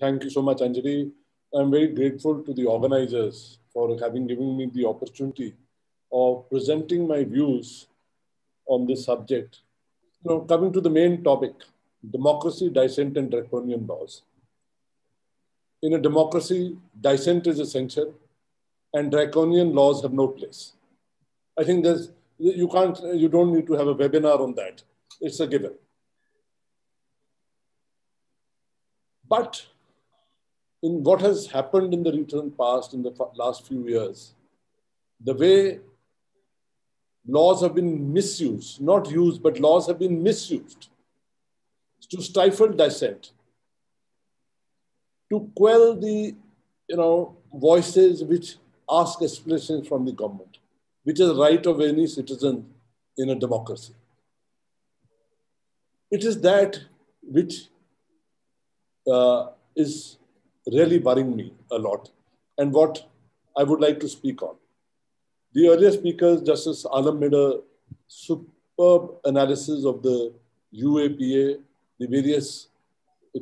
Thank you so much, Anjali. I'm very grateful to the organizers for having given me the opportunity of presenting my views on this subject. Coming to the main topic, democracy, dissent, and draconian laws. In a democracy, dissent is essential, and draconian laws have no place. I think you don't need to have a webinar on that. It's a given. But in what has happened in the recent past, in the last few years, the way laws have been misused, not used, but laws have been misused to stifle dissent, to quell the voices which ask explanations from the government, which is the right of any citizen in a democracy. It is that which is really worrying me a lot, and what I would like to speak on. The earlier speakers, Justice Alam, made a superb analysis of the UAPA, the various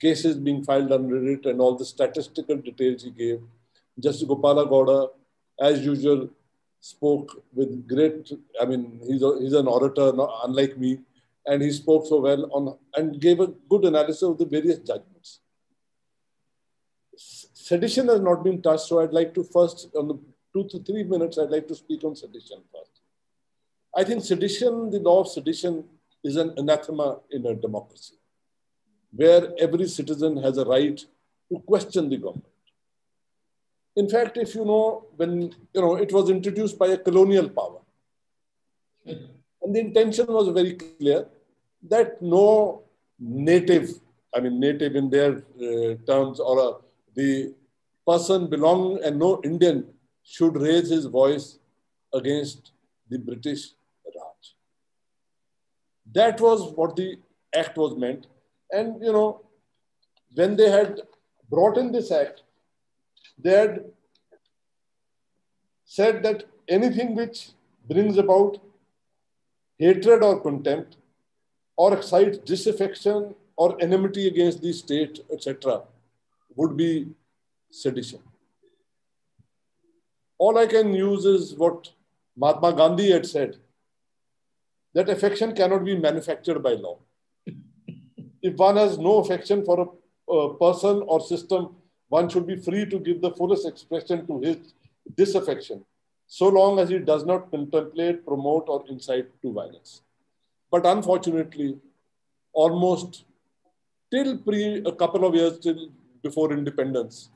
cases being filed under it, and all the statistical details he gave. Justice Gopala Gowda, as usual, spoke with great, he's an orator, unlike me, and he spoke so well on and gave a good analysis of the various judgments. Sedition has not been touched, so I'd like to first, on the 2 to 3 minutes, I'd like to speak on sedition first. I think sedition, the law of sedition, is an anathema in a democracy, where every citizen has a right to question the government. In fact, if you know, when it was introduced by a colonial power, and the intention was very clear that no native, native in their terms, or the person belonging and no Indian should raise his voice against the British Raj. That was what the act was meant. And, when they had brought in this act, they had said that anything which brings about hatred or contempt or excites disaffection or enmity against the state, etc., would be sedition. All I can use is what Mahatma Gandhi had said, that affection cannot be manufactured by law. If one has no affection for a person or system, one should be free to give the fullest expression to his disaffection, so long as he does not contemplate, promote, or incite to violence. But unfortunately, almost till a couple of years till before independence,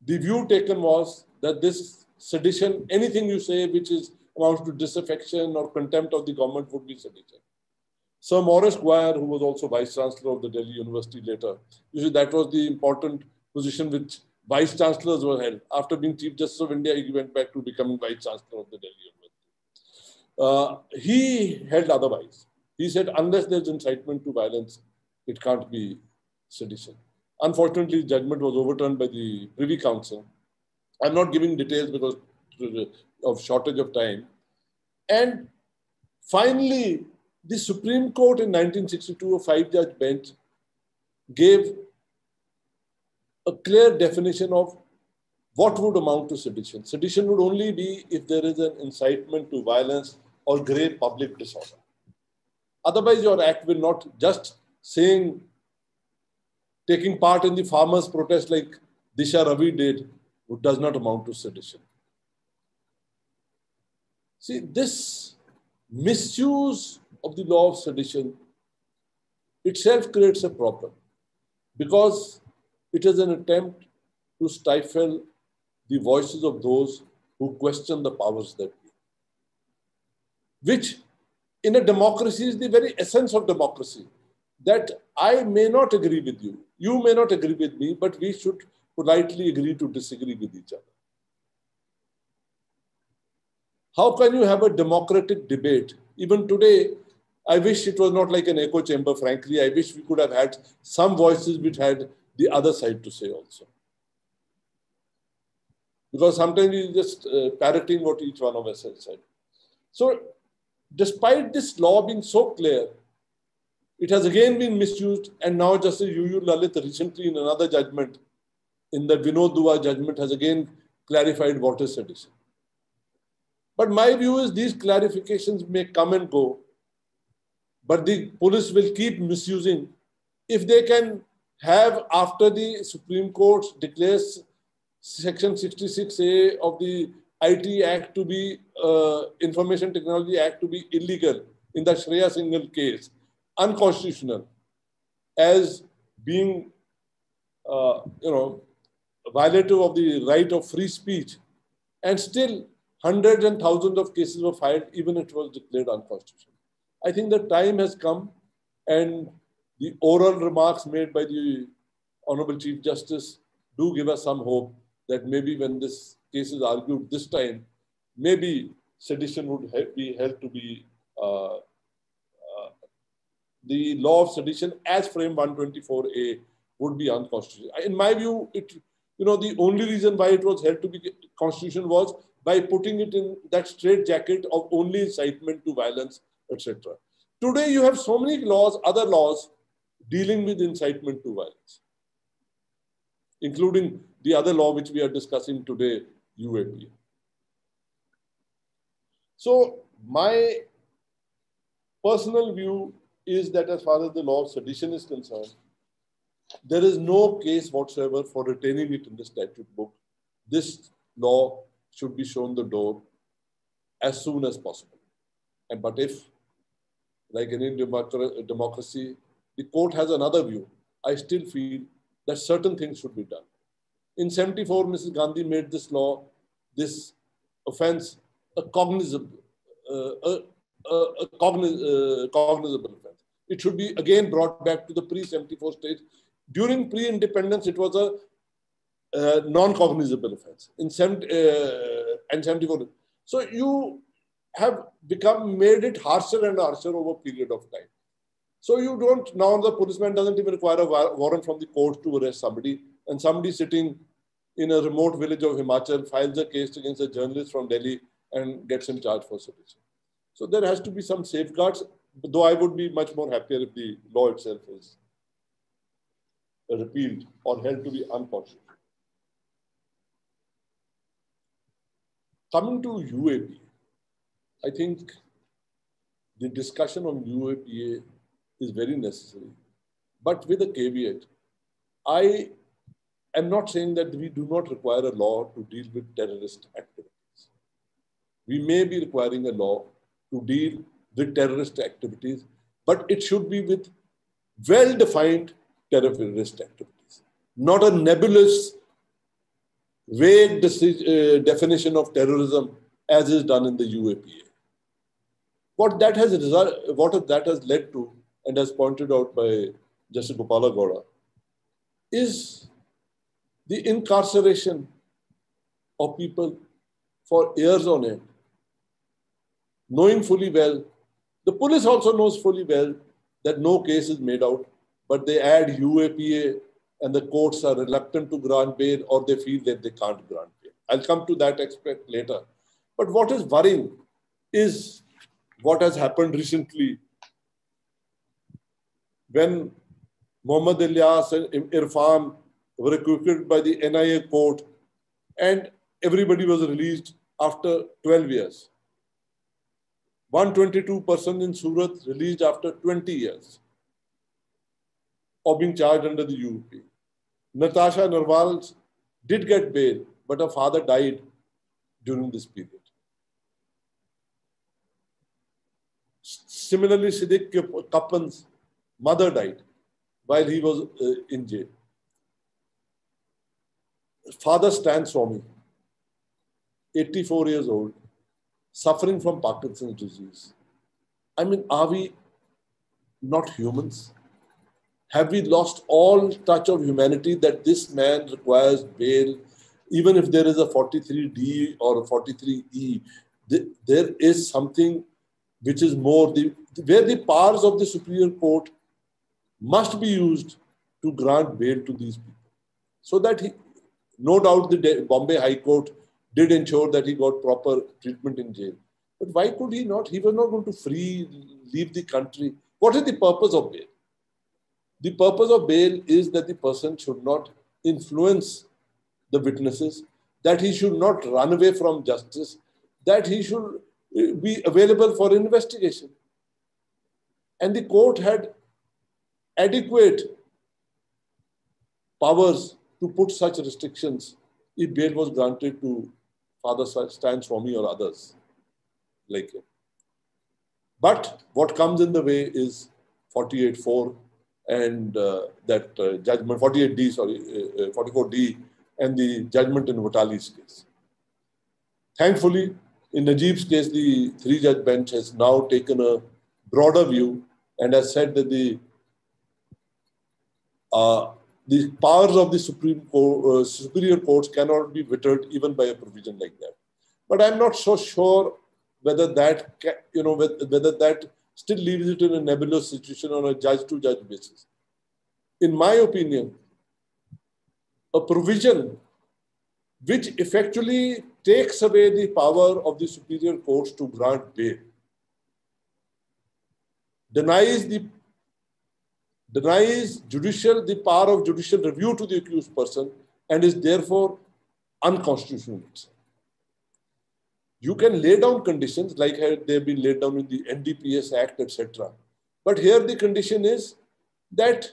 the view taken was that this sedition, anything you say which amounts to disaffection or contempt of the government, would be sedition. Sir Maurice Guire, who was also Vice Chancellor of the Delhi University later, that was the important position which Vice Chancellors were held. After being Chief Justice of India, he went back to becoming Vice Chancellor of the Delhi University. He held otherwise. He said, unless there's incitement to violence, it can't be sedition. Unfortunately, the judgment was overturned by the Privy Council. I'm not giving details because of shortage of time. And finally, the Supreme Court in 1962, a 5-judge bench, gave a clear definition of what would amount to sedition. Sedition would only be if there is an incitement to violence or grave public disorder. Otherwise, your act will not just taking part in the farmers' protest like Disha Ravi did, does not amount to sedition. See, this misuse of the law of sedition itself creates a problem, because it is an attempt to stifle the voices of those who question the powers that be, which in a democracy is the very essence of democracy, that I may not agree with you, you may not agree with me, but we should politely agree to disagree with each other. How can you have a democratic debate? Even today, I wish it was not like an echo chamber, frankly. I wish we could have had some voices which had the other side to say also. Because sometimes we're just parroting what each one of us has said. So, despite this law being so clear, it has again been misused, and now Justice UU Lalit recently in another judgment in the Vinod Dua judgment has again clarified what is sedition. But my view is these clarifications may come and go, but the police will keep misusing. If they can have, after the Supreme Court declares Section 66A of the IT Act to be, Information Technology Act to be illegal in the Shreya Singhal case, unconstitutional, as being, violative of the right of free speech, and still hundreds and thousands of cases were filed, even if it was declared unconstitutional. I think the time has come, and the oral remarks made by the Honorable Chief Justice do give us some hope that maybe when this case is argued this time, maybe sedition would be held to be the law of sedition as framed 124A would be unconstitutional. In my view, the only reason why it was held to be constitutional was by putting it in that straitjacket of only incitement to violence, etc. Today, you have so many laws, other laws, dealing with incitement to violence, including the other law which we are discussing today, UAPA. So my personal view is that as far as the law of sedition is concerned, there is no case whatsoever for retaining it in the statute book. This law should be shown the door as soon as possible. But if, like any democracy, the court has another view, I still feel that certain things should be done. In 74, Mrs. Gandhi made this law, this offense, a cognizable offense. It should be again brought back to the pre-74 stage. During pre-independence, it was a non-cognizable offense. In 74. So you have made it harsher and harsher over a period of time. So you don't, now the policeman doesn't even require a warrant from the court to arrest somebody, and somebody sitting in a remote village of Himachal files a case against a journalist from Delhi and gets him charged for sedition. So there has to be some safeguards, though I would be much more happier if the law itself is repealed or held to be unconstitutional. Coming to UAPA, I think the discussion on UAPA is very necessary, but with a caveat. I am not saying that we do not require a law to deal with terrorist activities. We may be requiring a law to deal with terrorist activities, but it should be with well-defined terrorist activities, not a nebulous, vague definition of terrorism as is done in the UAPA. What that has led to, and as pointed out by Justice Gopala Gowda, is the incarceration of people for years on end, knowing fully well, the police also knows fully well that no case is made out, but they add UAPA and the courts are reluctant to grant bail, or they feel that they can't grant bail. I'll come to that aspect later. But what is worrying is what has happened recently when Mohammad Ilyas and Irfan were acquitted by the NIA court and everybody was released after 12 years. 122 persons in Surat released after 20 years of being charged under the UAPA. Natasha Narwal did get bail, but her father died during this period. Similarly, Siddiq Kappan's mother died while he was in jail. Father Stan Swamy, 84 years old, suffering from Parkinson's disease. I mean, are we not humans? Have we lost all touch of humanity that this man requires bail, even if there is a 43D or a 43E? There is something which is more, where the powers of the Superior Court must be used to grant bail to these people. So that no doubt the Bombay High Court did ensure that he got proper treatment in jail. But why could he not? He was not going to leave the country. What is the purpose of bail? The purpose of bail is that the person should not influence the witnesses, that he should not run away from justice, that he should be available for investigation. And the court had adequate powers to put such restrictions if bail was granted to Father Stan Swami or others like him. But what comes in the way is 48-4 and that judgment, 48D, sorry, 44D, and the judgment in Vatali's case. Thankfully, in Najib's case, the three-judge bench has now taken a broader view and has said that the powers of the superior courts cannot be vittered even by a provision like that. But I'm not so sure whether that, whether that still leaves it in a nebulous situation on a judge-to-judge basis. In my opinion, a provision which effectively takes away the power of the superior courts to grant bail, denies the power of judicial review to the accused person, and is therefore unconstitutional. You can lay down conditions like they've been laid down in the NDPS Act, etc. But here the condition is that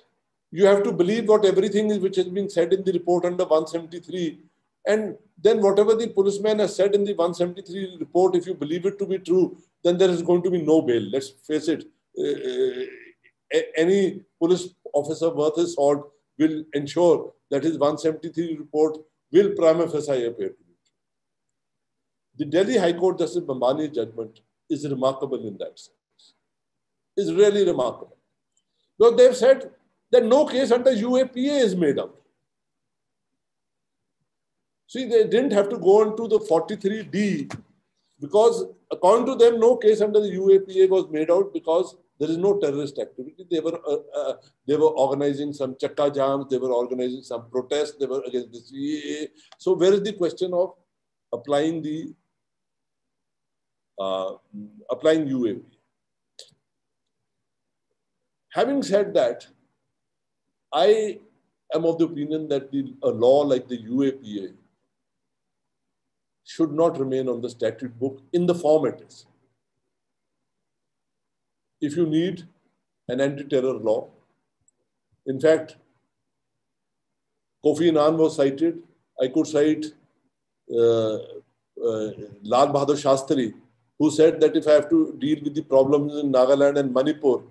you have to believe what everything is which has been said in the report under 173. And then whatever the policeman has said in the 173 report, if you believe it to be true, then there is going to be no bail. Let's face it. Any police officer worth his salt will ensure that his 173 report will prima facie appear to be true. The Delhi High Court Justice Bambani's judgment is remarkable in that sense. It's really remarkable. Because they've said that no case under UAPA is made out. See, they didn't have to go on to the 43D because according to them, no case under the UAPA was made out because there is no terrorist activity. They were organizing some chakka jams. They were organizing some protests. They were against the CAA. So where is the question of applying the UAPA? Having said that, I am of the opinion that a law like the UAPA should not remain on the statute book in the form it is. If you need an anti-terror law, in fact, Kofi Annan was cited. I could cite Lal Bahadur Shastri, who said that if I have to deal with the problems in Nagaland and Manipur,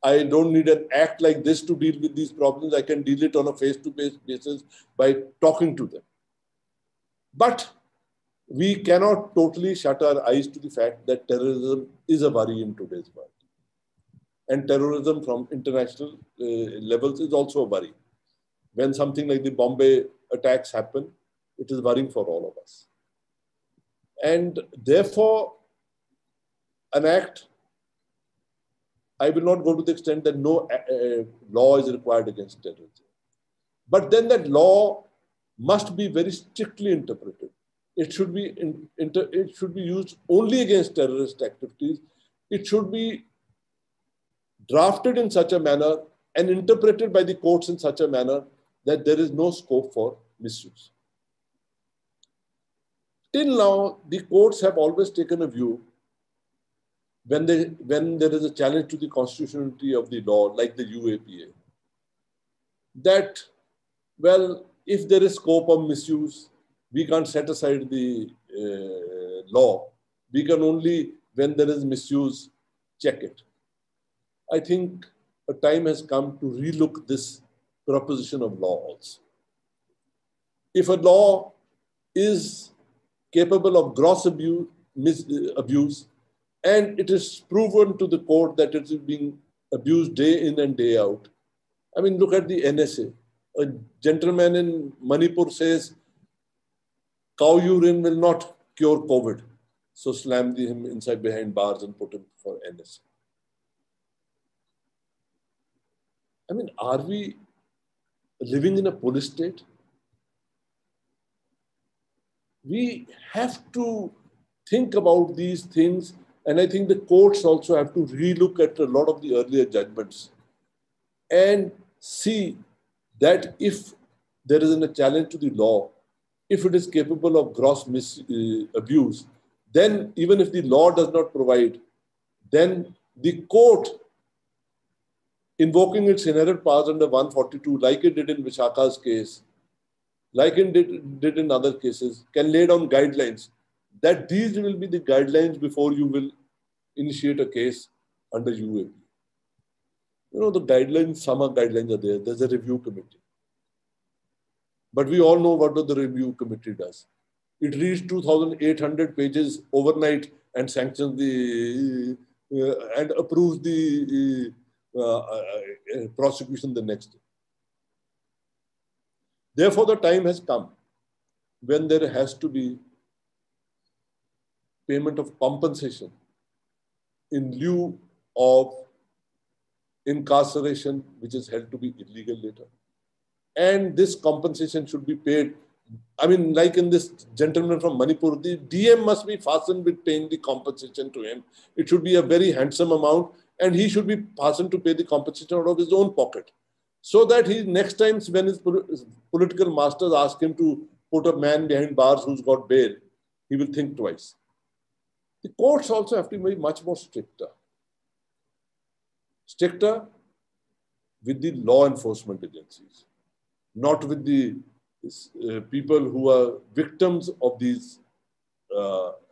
I don't need an act like this to deal with these problems. I can deal it on a face-to-face basis by talking to them. But we cannot totally shut our eyes to the fact that terrorism is a worry in today's world. And terrorism from international levels is also a worry. When something like the Bombay attacks happen, it is worrying for all of us. And therefore, an act, I will not go to the extent that no law is required against terrorism. But then that law must be very strictly interpreted. It should be used only against terrorist activities. It should be drafted in such a manner and interpreted by the courts in such a manner that there is no scope for misuse. Till now, the courts have always taken a view when there is a challenge to the constitutionality of the law, like the UAPA, that, well, if there is scope of misuse, we can't set aside the law. We can only, when there is misuse, check it. I think a time has come to relook this proposition of law also. If a law is capable of gross abuse, and it is proven to the court that it is being abused day in and day out. I mean, look at the NSA. A gentleman in Manipur says, cow urine will not cure COVID. So slam him inside behind bars and put him for NSA. I mean, are we living in a police state? We have to think about these things. And I think the courts also have to relook at a lot of the earlier judgments and see that if there is a challenge to the law, if it is capable of gross abuse, then even if the law does not provide, then the court, invoking its inherent powers under 142, like it did in Vishaka's case, like it did in other cases, can lay down guidelines, that these will be the guidelines before you will initiate a case under UAP. You know, the guidelines, some guidelines are there. There's a review committee. But we all know what the review committee does. It reads 2,800 pages overnight and sanctions the, and approves the prosecution the next day. Therefore, the time has come when there has to be payment of compensation in lieu of incarceration, which is held to be illegal later. And this compensation should be paid. I mean, like in this gentleman from Manipur, the DM must be fastened with paying the compensation to him. It should be a very handsome amount, and he should be fastened to pay the compensation out of his own pocket. So that he next time when his political masters ask him to put a man behind bars who's got bail, he will think twice. The courts also have to be much more stricter. Stricter with the law enforcement agencies, not with the people who are victims of these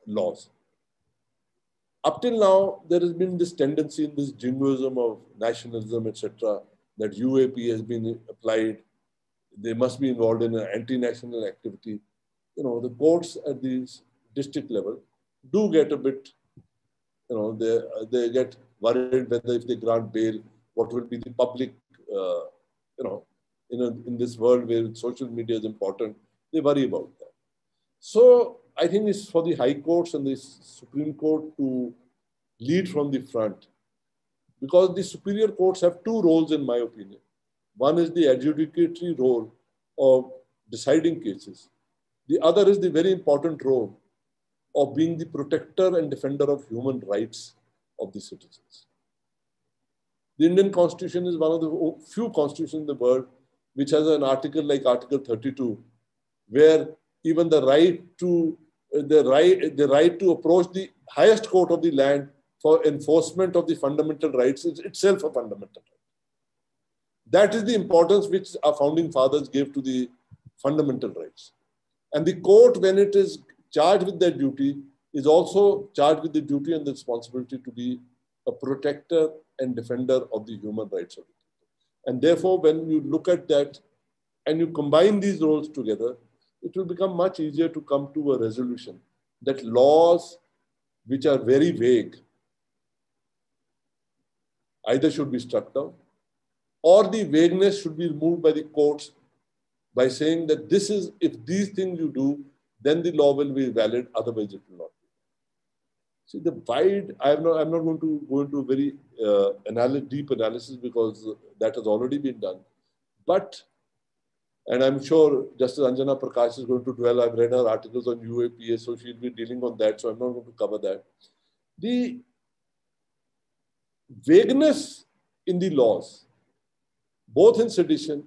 laws. Up till now, there has been this tendency in this jingoism of nationalism, etc., that UAP has been applied. They must be involved in an anti-national activity. You know, the courts at the district level do get a bit, you know, they get worried whether if they grant bail, what will be the public, you know, in this world where social media is important, they worry about that. So I think it's for the high courts and the Supreme Court to lead from the front, because the superior courts have two roles, in my opinion. One is the adjudicatory role of deciding cases. The other is the very important role of being the protector and defender of human rights of the citizens. The Indian Constitution is one of the few constitutions in the world which has an article like Article 32, where even the right to approach the highest court of the land for enforcement of the fundamental rights is itself a fundamental right. That is the importance which our founding fathers gave to the fundamental rights. And the court, when it is charged with that duty, is also charged with the duty and the responsibility to be a protector and defender of the human rights of the people. And therefore, when you look at that and you combine these roles together, it will become much easier to come to a resolution that laws which are very vague either should be struck down, or the vagueness should be removed by the courts by saying that this is, if these things you do, then the law will be valid, otherwise it will not be. See, the wide, I'm not going to go into a very deep analysis because that has already been done. But, and I'm sure Justice Anjana Prakash is going to dwell, I've read her articles on UAPA, so she'll be dealing on that, so I'm not going to cover that. The vagueness in the laws, both in sedition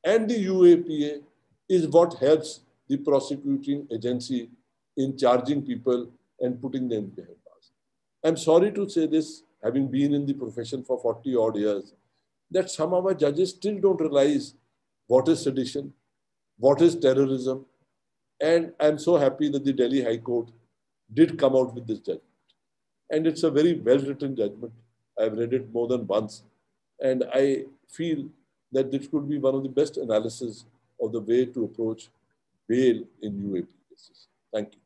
and the UAPA, is what helps the prosecuting agency in charging people and putting them behind bars. I'm sorry to say this, having been in the profession for 40 odd years, that some of our judges still don't realize what is sedition, what is terrorism. And I'm so happy that the Delhi High Court did come out with this judgment. And it's a very well-written judgment. I've read it more than once. And I feel that this could be one of the best analyses of the way to approach bail in UAP cases. Thank you.